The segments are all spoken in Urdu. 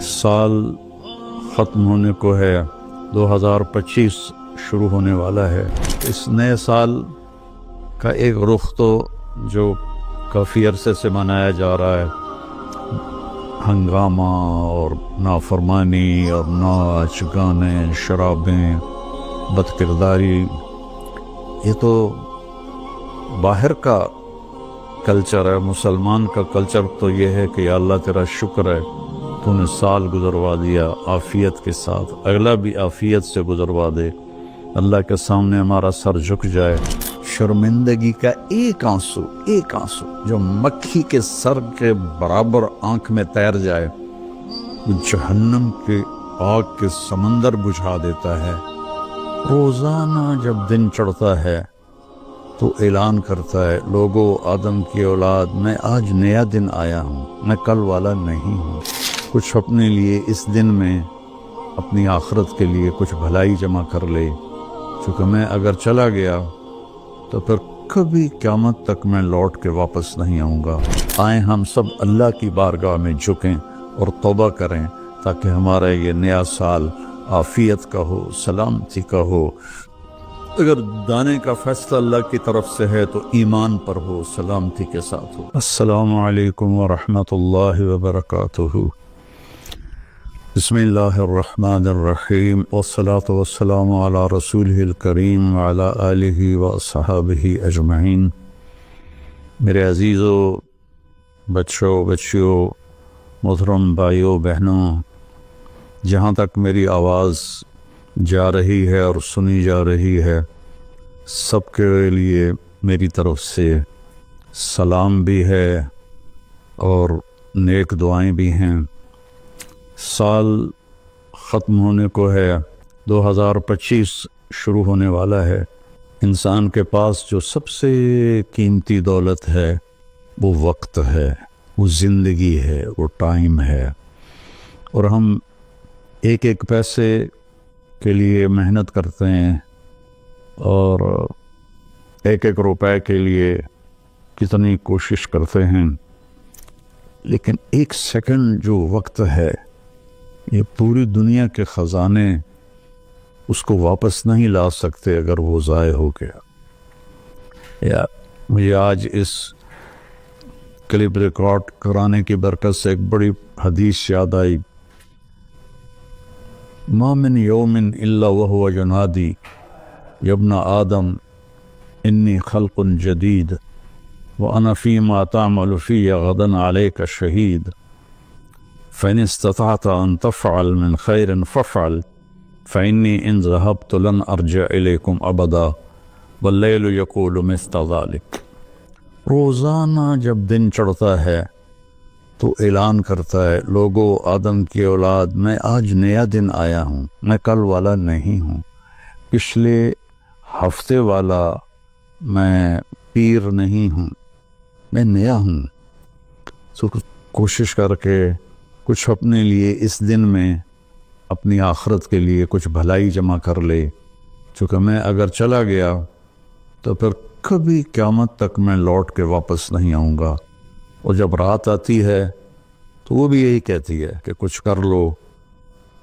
سال ختم ہونے کو ہے، 2025 شروع ہونے والا ہے۔ اس نئے سال کا ایک رخ تو جو کافی عرصے سے منایا جا رہا ہے، ہنگامہ اور نافرمانی اور ناچ گانے، شرابیں، بد کرداری، یہ تو باہر کا کلچر ہے۔ مسلمان کا کلچر تو یہ ہے کہ یا اللہ تیرا شکر ہے تو نے سال گزروا دیا عافیت کے ساتھ، اگلا بھی عافیت سے گزروا دے، اللہ کے سامنے ہمارا سر جھک جائے، شرمندگی کا ایک آنسو جو مکھی کے سر کے برابر آنکھ میں تیر جائے، وہ جہنم کے آگ کے سمندر بجھا دیتا ہے۔ روزانہ جب دن چڑھتا ہے تو اعلان کرتا ہے، لوگو آدم کی اولاد، میں آج نیا دن آیا ہوں، میں کل والا نہیں ہوں۔ کچھ اپنے لیے اس دن میں اپنی آخرت کے لیے کچھ بھلائی جمع کر لے، چونکہ میں اگر چلا گیا تو پھر کبھی قیامت تک میں لوٹ کے واپس نہیں آؤں گا۔ آئیں ہم سب اللہ کی بارگاہ میں جھکیں اور توبہ کریں تاکہ ہمارا یہ نیا سال عافیت کا ہو، سلامتی کا ہو۔ اگر دانے کا فیصلہ اللہ کی طرف سے ہے تو ایمان پر ہو، سلامتی کے ساتھ ہو۔ السلام علیکم ورحمۃ اللہ وبرکاتہ۔ بسم اللہ الرحمن الرحیم، والصلاة والسلام علی رسولہ الکریم وعلی آلہ واصحابہ اجمعین۔ میرے عزیزو، بچوں، بچیوں، محترم بھائیوں، بہنوں، جہاں تک میری آواز جا رہی ہے اور سنی جا رہی ہے، سب کے لیے میری طرف سے سلام بھی ہے اور نیک دعائیں بھی ہیں۔ سال ختم ہونے کو ہے، 2025 شروع ہونے والا ہے۔ انسان کے پاس جو سب سے قیمتی دولت ہے وہ وقت ہے، وہ زندگی ہے، وہ ٹائم ہے، اور ہم ایک ایک پیسے کے لیے محنت کرتے ہیں اور ایک ایک روپے کے لیے کتنی کوشش کرتے ہیں، لیکن ایک سیکنڈ جو وقت ہے، یہ پوری دنیا کے خزانے اس کو واپس نہیں لا سکتے اگر وہ ضائع ہو گیا۔ یا مجھے آج اس کلپ ریکارڈ کرانے کی برکت سے ایک بڑی حدیث یاد آئی، ما من یوم الا وهو ینادی یا ابن آدم انی خلق جدید وانا فیما تعمل فی غدا علیک شہید فإن استطعت ان تفعل من خیر فافعل فإنی ان ذهبت لن ارجع الیکم ابدا واللیل یقول مثل ذلک۔ روزانہ جب دن چڑھتا ہے تو اعلان کرتا ہے، لوگو آدم کی اولاد، میں آج نیا دن آیا ہوں، میں کل والا نہیں ہوں، پچھلے ہفتے والا میں پیر نہیں ہوں، میں نیا ہوں۔ تو کوشش کر کے کچھ اپنے لیے اس دن میں اپنی آخرت کے لیے کچھ بھلائی جمع کر لے، چونکہ میں اگر چلا گیا تو پھر کبھی قیامت تک میں لوٹ کے واپس نہیں آؤں گا۔ اور جب رات آتی ہے تو وہ بھی یہی کہتی ہے کہ کچھ کر لو،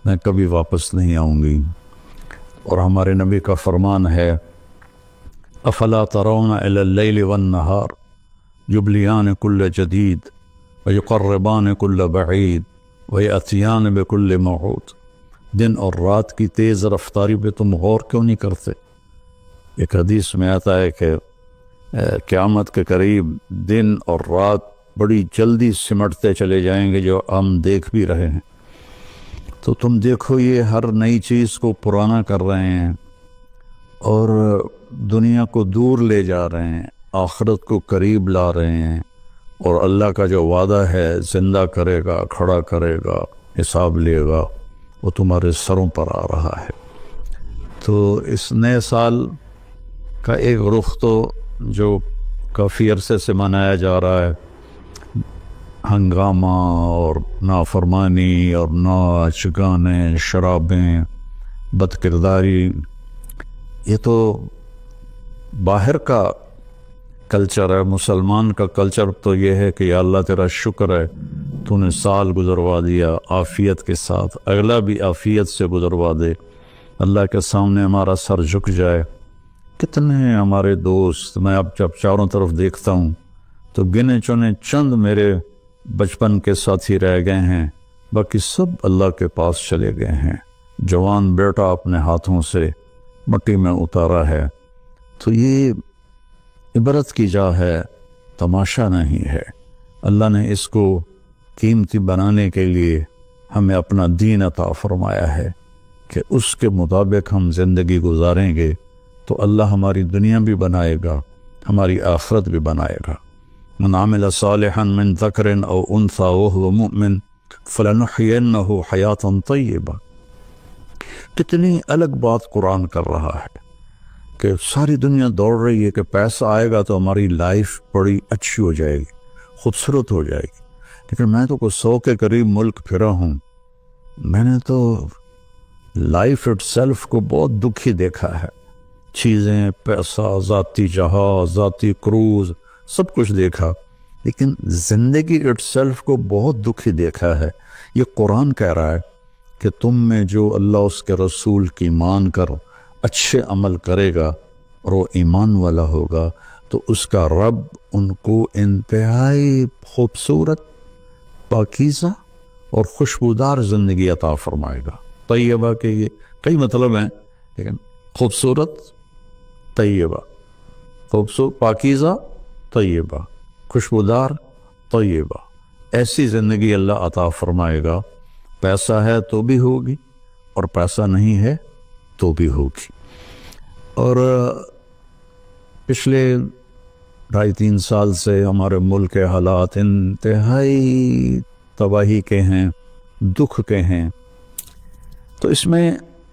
میں کبھی واپس نہیں آؤں گی۔ اور ہمارے نبی کا فرمان ہے، افلا ترون الی اللیل والنہار یبلیان کل جدید ویقربان کل بعید ویأتیان بکل موعود۔ دن اور رات کی تیز رفتاری پہ تم غور کیوں نہیں کرتے؟ ایک حدیث میں آتا ہے کہ قیامت کے قریب دن اور رات بڑی جلدی سمٹتے چلے جائیں گے، جو ہم دیکھ بھی رہے ہیں۔ تو تم دیکھو، یہ ہر نئی چیز کو پرانا کر رہے ہیں اور دنیا کو دور لے جا رہے ہیں، آخرت کو قریب لا رہے ہیں، اور اللہ کا جو وعدہ ہے زندہ کرے گا، کھڑا کرے گا، حساب لے گا، وہ تمہارے سروں پر آ رہا ہے۔ تو اس نئے سال کا ایک رخ تو جو کافی عرصے سے منایا جا رہا ہے، ہنگامہ اور نافرمانی اور ناچ گانے، شرابیں، بد کرداری، یہ تو باہر کا کلچر ہے. مسلمان کا کلچر تو یہ ہے کہ یا اللہ تیرا شکر ہے تو نے سال گزروا دیا عافیت کے ساتھ، اگلا بھی عافیت سے گزروا دے، اللہ کے سامنے ہمارا سر جھک جائے. کتنے ہمارے دوست، میں اب جب چاروں طرف دیکھتا ہوں تو گنے چنے چند میرے بچپن کے ساتھی رہ گئے ہیں، باقی سب اللہ کے پاس چلے گئے ہیں. جوان بیٹا اپنے ہاتھوں سے مٹی میں اتارا ہے. تو یہ عبرت کی جا ہے، تماشا نہیں ہے. اللہ نے اس کو قیمتی بنانے کے لیے ہمیں اپنا دین عطا فرمایا ہے کہ اس کے مطابق ہم زندگی گزاریں گے تو اللہ ہماری دنیا بھی بنائے گا، ہماری آخرت بھی بنائے گا. من عمل صالحا من ذکر او انثى وهو مؤمن فلنحيينه حیاتا طیبہ. کتنی الگ بات قرآن کر رہا ہے کہ ساری دنیا دوڑ رہی ہے کہ پیسہ آئے گا تو ہماری لائف بڑی اچھی ہو جائے گی، خوبصورت ہو جائے گی. لیکن میں تو کوئی 100 کے قریب ملک پھرا ہوں، میں نے تو لائف اٹ سیلف کو بہت دکھی دیکھا ہے. چیزیں، پیسہ، ذاتی جہاز، ذاتی کروز، سب کچھ دیکھا، لیکن زندگی اٹ سیلف کو بہت دکھی دیکھا ہے. یہ قرآن کہہ رہا ہے کہ تم میں جو اللہ اس کے رسول کی مان کر اچھے عمل کرے گا اور وہ ایمان والا ہوگا تو اس کا رب ان کو انتہائی خوبصورت، پاکیزہ اور خوشبودار زندگی عطا فرمائے گا. طیبہ کے یہ کئی مطلب ہیں، لیکن خوبصورت، طیبہ، خوبصورت، پاکیزہ، طیبہ، خوشبودار، طیبہ، ایسی زندگی اللہ عطا فرمائے گا. پیسہ ہے تو بھی ہوگی اور پیسہ نہیں ہے تو بھی ہوگی. اور پچھلے 2.5-3 سال سے ہمارے ملک کے حالات انتہائی تباہی کے ہیں، دکھ کے ہیں. تو اس میں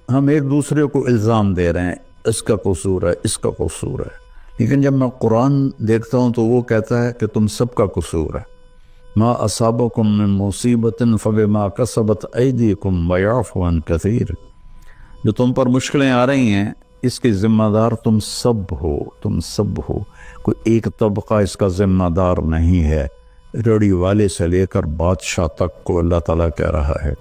ہم ایک دوسرے کو الزام دے رہے ہیں، اس کا قصور ہے، اس کا قصور ہے. لیکن جب میں قرآن دیکھتا ہوں تو وہ کہتا ہے کہ تم سب کا قصور ہے. ما اصابکم من مصیبت فبما کسبت ایدیکم ویعفو عن کثیر. جو تم پر مشکلیں آ رہی ہیں اس کی ذمہ دار تم سب ہو، تم سب ہو. کوئی ایک طبقہ اس کا ذمہ دار نہیں ہے. ریڑھی والے سے لے کر بادشاہ تک کو اللہ تعالیٰ کہہ رہا ہے،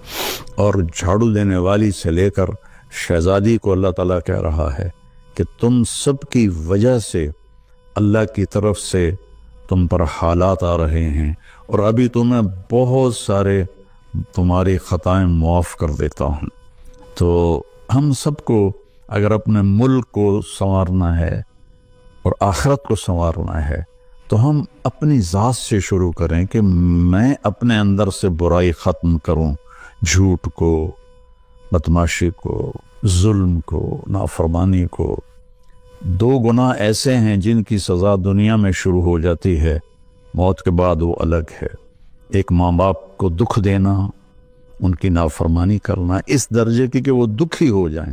اور جھاڑو دینے والی سے لے کر شہزادی کو اللہ تعالیٰ کہہ رہا ہے کہ تم سب کی وجہ سے اللہ کی طرف سے تم پر حالات آ رہے ہیں، اور ابھی تو میں بہت سارے تمہاری خطائیں معاف کر دیتا ہوں. تو ہم سب کو اگر اپنے ملک کو سنوارنا ہے اور آخرت کو سنوارنا ہے تو ہم اپنی ذات سے شروع کریں کہ میں اپنے اندر سے برائی ختم کروں، جھوٹ کو، بدماشی کو، ظلم کو، نافرمانی کو. 2 گناہ ایسے ہیں جن کی سزا دنیا میں شروع ہو جاتی ہے، موت کے بعد وہ الگ ہے. ایک ماں باپ کو دکھ دینا، ان کی نافرمانی کرنا اس درجے کی کہ وہ دکھی ہو جائیں،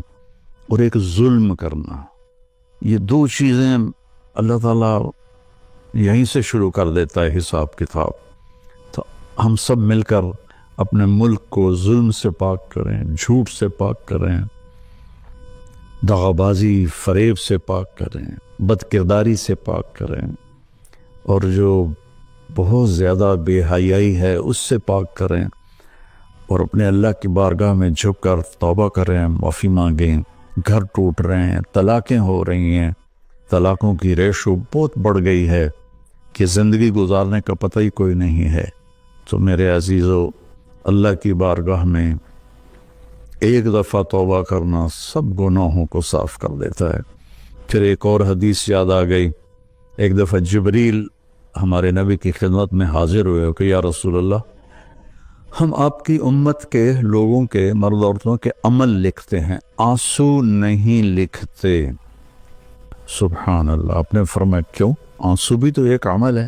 اور ایک ظلم کرنا. یہ 2 چیزیں اللہ تعالیٰ یہیں سے شروع کر دیتا ہے حساب کتاب. تو ہم سب مل کر اپنے ملک کو ظلم سے پاک کریں، جھوٹ سے پاک کریں، دغا بازی، فریب سے پاک کریں، بد کرداری سے پاک کریں، اور جو بہت زیادہ بے حیائی ہے اس سے پاک کریں، اور اپنے اللہ کی بارگاہ میں جھک کر توبہ کریں، معافی مانگیں. گھر ٹوٹ رہے ہیں، طلاقیں ہو رہی ہیں، طلاقوں کی ریشو بہت بڑھ گئی ہے کہ زندگی گزارنے کا پتہ ہی کوئی نہیں ہے. تو میرے عزیزو، اللہ کی بارگاہ میں ایک دفعہ توبہ کرنا سب گناہوں کو صاف کر دیتا ہے. پھر ایک اور حدیث یاد آ گئی. ایک دفعہ جبریل ہمارے نبی کی خدمت میں حاضر ہوئے کہ یا رسول اللہ، ہم آپ کی امت کے لوگوں کے، مرد عورتوں کے عمل لکھتے ہیں، آنسو نہیں لکھتے. سبحان اللہ. آپ نے فرمایا کیوں؟ آنسو بھی تو ایک عمل ہے.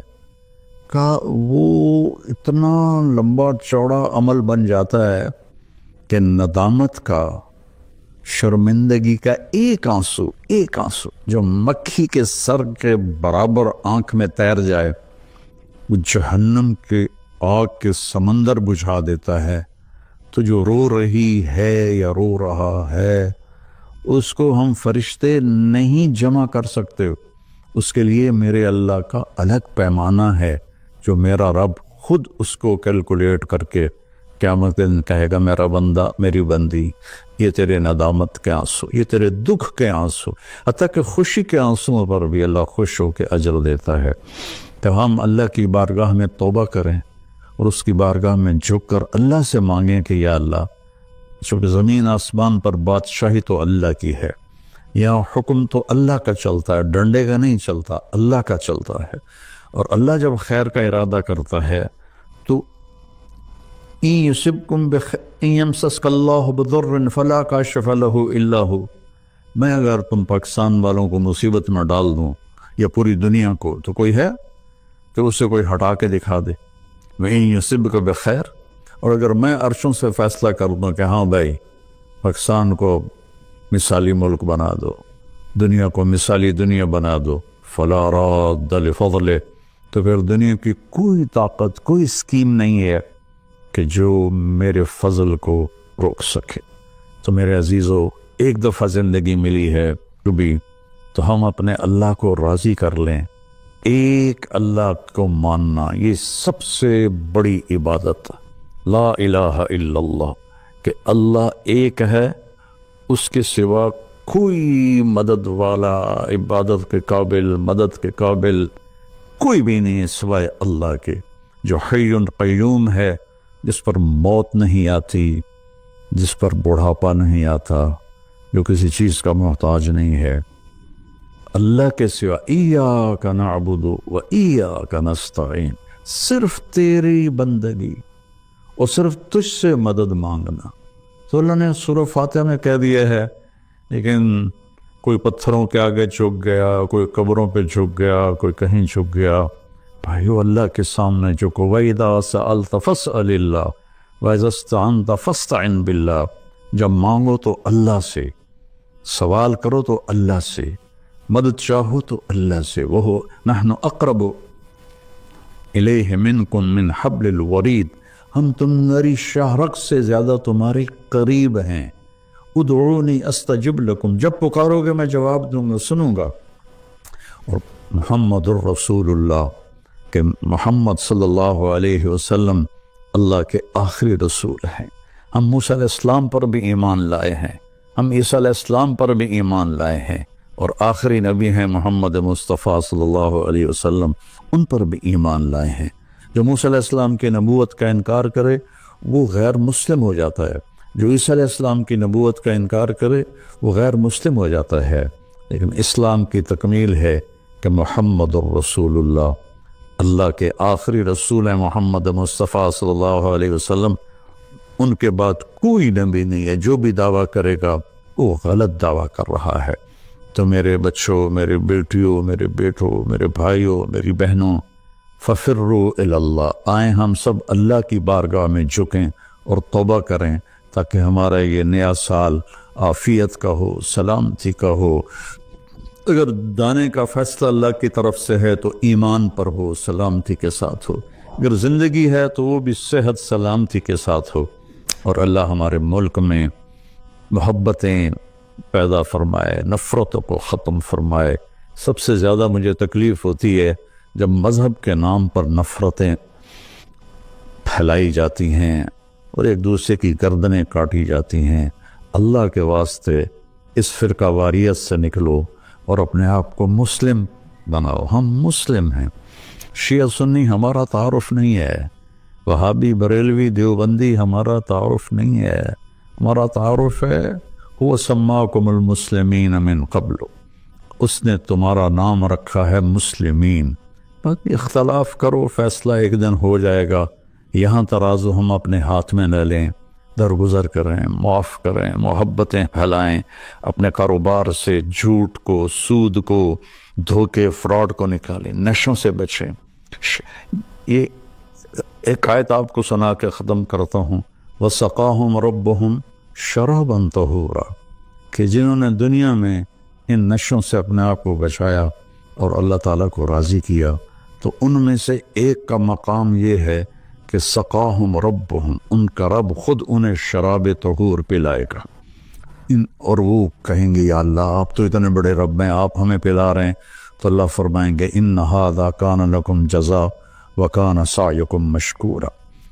کہا وہ اتنا لمبا چوڑا عمل بن جاتا ہے کہ ندامت کا، شرمندگی کا ایک آنسو جو مکھی کے سر کے برابر آنکھ میں تیر جائے، وہ جہنم کے آگ کے سمندر بجھا دیتا ہے. تو جو رو رہی ہے یا رو رہا ہے اس کو ہم فرشتے نہیں جمع کر سکتے. اس کے لیے میرے اللہ کا الگ پیمانہ ہے جو میرا رب خود اس کو کیلکولیٹ کر کے قیامت کے دن کہے گا میرا بندہ میری بندی یہ تیرے ندامت کے آنسو، یہ تیرے دکھ کے آنسو، حتیٰ کہ خوشی کے آنسوؤں پر بھی اللہ خوش ہو کے اجر دیتا ہے۔ تو ہم اللہ کی بارگاہ میں توبہ کریں اور اس کی بارگاہ میں جھک کر اللہ سے مانگیں کہ یا اللہ، چونکہ زمین آسمان پر بادشاہی تو اللہ کی ہے، یہاں حکم تو اللہ کا چلتا ہے، ڈنڈے کا نہیں چلتا، اللہ کا چلتا ہے، اور اللہ جب خیر کا ارادہ کرتا ہے تو إِن يَمْسَسْكَ اللَّهُ بِضُرٍّ فَلَا كَاشِفَ لَهُ إِلَّا هُوَ، میں اگر تم پاکستان والوں کو مصیبت میں ڈال دوں یا پوری دنیا کو، تو کوئی ہے کہ اسے کوئی ہٹا کے دکھا دے؟ وَإِن يُصِبْكَ بِخَيْرٍ، اور اگر میں عرشوں سے فیصلہ کر دوں کہ ہاں بھائی پاکستان کو مثالی ملک بنا دو، دنیا کو مثالی دنیا بنا دو، فَلَا رَادَّ لِفَضْلِهِ، تو پھر دنیا کی کوئی طاقت، کوئی اسکیم نہیں ہے کہ جو میرے فضل کو روک سکے۔ تو میرے عزیزو، ایک دفعہ زندگی ملی ہے کبھی، تو ہم اپنے اللہ کو راضی کر لیں۔ ایک اللہ کو ماننا یہ سب سے بڑی عبادت، لا الہ الا اللہ، کہ اللہ ایک ہے، اس کے سوا کوئی مدد والا، عبادت کے قابل، مدد کے قابل کوئی بھی نہیں ہے سوائے اللہ کے، جو حی قیوم ہے، جس پر موت نہیں آتی، جس پر بڑھاپا نہیں آتا، جو کسی چیز کا محتاج نہیں ہے۔ اللہ کے سوا ایاک نعبد و ایاک نستعین، صرف تیری بندگی اور صرف تجھ سے مدد مانگنا۔ تو اللہ نے سورہ فاتحہ میں کہہ دیا ہے، لیکن کوئی پتھروں کے آگے جھک گیا، کوئی قبروں پہ جھک گیا، کوئی کہیں جھک گیا۔ بھائیو، اللہ کے سامنے جھکو۔ وَإِذَا سَأَلْتَ فَاسْأَلِ اللَّهَ وَإِذَا اسْتَعَنْتَ فَاسْتَعِنْ بِاللَّهِ، جب مانگو تو اللہ سے، سوال کرو تو اللہ سے، مدد چاہو تو اللہ سے۔ وہ نحن اقرب الیہ منکم من حبل الورید، ہم تمہاری شاہ رگ سے زیادہ تمہارے قریب ہیں۔ ادعونی استجب لکم، جب پکارو گے میں جواب دوں گا، سنوں گا۔ اور محمد الرسول اللہ، کہ محمد صلی اللہ علیہ وسلم اللہ کے آخری رسول ہیں۔ ہم موسیٰ علیہ السلام پر بھی ایمان لائے ہیں، ہم عیسیٰ علیہ السلام پر بھی ایمان لائے ہیں، اور آخری نبی ہیں محمد مصطفیٰ صلی اللہ علیہ وسلم، ان پر بھی ایمان لائے ہیں۔ جو موسیٰ علیہ السلام کی نبوت کا انکار کرے وہ غیر مسلم ہو جاتا ہے، جو عیسیٰ علیہ السلام کی نبوت کا انکار کرے وہ غیر مسلم ہو جاتا ہے۔ لیکن اسلام کی تکمیل ہے کہ محمد الرسول اللہ، اللہ کے آخری رسول ہیں محمد مصطفیٰ صلی اللہ علیہ وسلم، ان کے بعد کوئی نبی نہیں ہے۔ جو بھی دعویٰ کرے گا وہ غلط دعویٰ کر رہا ہے۔ تو میرے بچوں، میرے بیٹیوں، میرے بیٹوں، میرے بھائیوں، میری بہنوں، ففروا الی اللہ، آئیں ہم سب اللہ کی بارگاہ میں جھکیں اور توبہ کریں، تاکہ ہمارا یہ نیا سال عافیت کا ہو، سلامتی کا ہو۔ اگر دانے کا فیصلہ اللہ کی طرف سے ہے تو ایمان پر ہو، سلامتی کے ساتھ ہو، اگر زندگی ہے تو وہ بھی صحت سلامتی کے ساتھ ہو، اور اللہ ہمارے ملک میں محبتیں پیدا فرمائے، نفرتوں کو ختم فرمائے۔ سب سے زیادہ مجھے تکلیف ہوتی ہے جب مذہب کے نام پر نفرتیں پھیلائی جاتی ہیں اور ایک دوسرے کی گردنیں کاٹی جاتی ہیں۔ اللہ کے واسطے اس فرقہ واریت سے نکلو اور اپنے آپ کو مسلم بناؤ۔ ہم مسلم ہیں، شیعہ سنی ہمارا تعارف نہیں ہے، وہابی بریلوی دیوبندی ہمارا تعارف نہیں ہے، ہمارا تعارف ہے هو سماکم المسلمین من قبل، اس نے تمہارا نام رکھا ہے مسلمین۔ باقی اختلاف کرو، فیصلہ ایک دن ہو جائے گا۔ یہاں ترازو ہم اپنے ہاتھ میں نہ لیں، درگزر کریں، معاف کریں، محبتیں پھیلائیں، اپنے کاروبار سے جھوٹ کو، سود کو، دھوکے، فراڈ کو نکالیں، نشوں سے بچیں۔ یہ ایک آیت آپ کو سنا کے ختم کرتا ہوں، وَسَقَاهُمْ رَبُّهُمْ شَرَابًا طَهُورًا، کہ جنہوں نے دنیا میں ان نشوں سے اپنے آپ کو بچایا اور اللہ تعالیٰ کو راضی کیا، تو ان میں سے ایک کا مقام یہ ہے کہ سقاہم ربہم، ان کا رب خود انہیں شراب طہور پلائے گا، اور وہ کہیں گے یا اللہ آپ تو اتنے بڑے رب ہیں، آپ ہمیں پلا رہے ہیں، تو اللہ فرمائیں گے ان ھذا کان لکم جزاء وکان سعیکم مشکورا،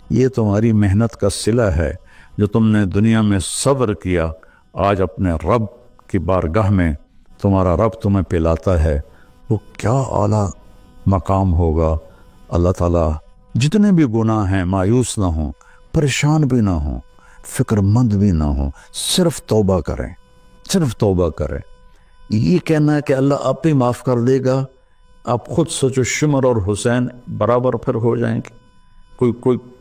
یہ تمہاری محنت کا صلہ ہے جو تم نے دنیا میں صبر کیا، آج اپنے رب کی بارگاہ میں تمہارا رب تمہیں پلاتا ہے، وہ کیا اعلیٰ مقام ہوگا۔ اللہ تعالیٰ جتنے بھی گناہ ہیں مایوس نہ ہوں، پریشان بھی نہ ہوں، فکر مند بھی نہ ہوں، صرف توبہ کریں، صرف توبہ کریں۔ یہ کہنا ہے کہ اللہ آپ ہی معاف کر دے گا، آپ خود سوچو شمر اور حسین برابر پھر ہو جائیں گے،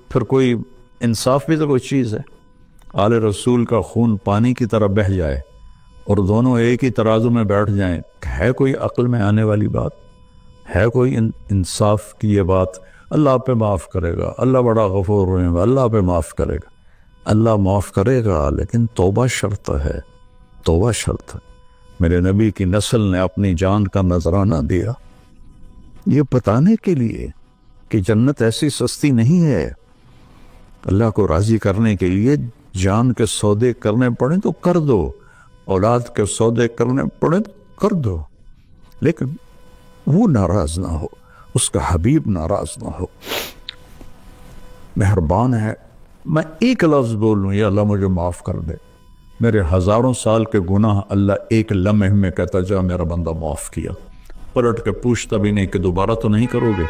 پھر کوئی انصاف بھی تو کوئی چیز ہے۔ آل رسول کا خون پانی کی طرح بہہ جائے اور دونوں ایک ہی ترازو میں بیٹھ جائیں، ہے کوئی عقل میں آنے والی بات؟ ہے کوئی انصاف کی یہ بات؟ اللہ آپ پہ معاف کرے گا، اللہ بڑا غفور رحیم ہے، اللہ پہ معاف کرے گا، اللہ معاف کرے گا، لیکن توبہ شرط ہے، توبہ شرط ہے۔ میرے نبی کی نسل نے اپنی جان کا نذرانہ دیا یہ بتانے کے لیے کہ جنت ایسی سستی نہیں ہے، اللہ کو راضی کرنے کے لیے جان کے سودے کرنے پڑیں تو کر دو، اولاد کے سودے کرنے پڑیں تو کر دو، لیکن وہ ناراض نہ ہو، اس کا حبیب ناراض نہ ہو۔ مہربان ہے، میں ایک لفظ بولوں یا اللہ مجھے معاف کر دے، میرے ہزاروں سال کے گناہ اللہ ایک لمحے میں کہتا جا میرا بندہ معاف کیا، پلٹ کے پوچھتا بھی نہیں کہ دوبارہ تو نہیں کرو گے،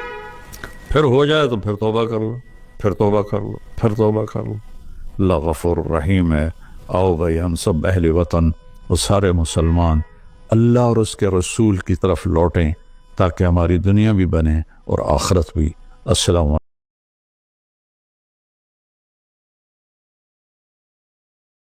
پھر ہو جائے تو پھر توبہ کر لو، پھر توبہ کر لو، پھر توبہ کر لو۔ اللہ غفور رحیم ہے۔ آؤ بھائی ہم سب اہل وطن اور سارے مسلمان اللہ اور اس کے رسول کی طرف لوٹیں تاکہ ہماری دنیا بھی بنے اور آخرت بھی۔ السلام علیکم۔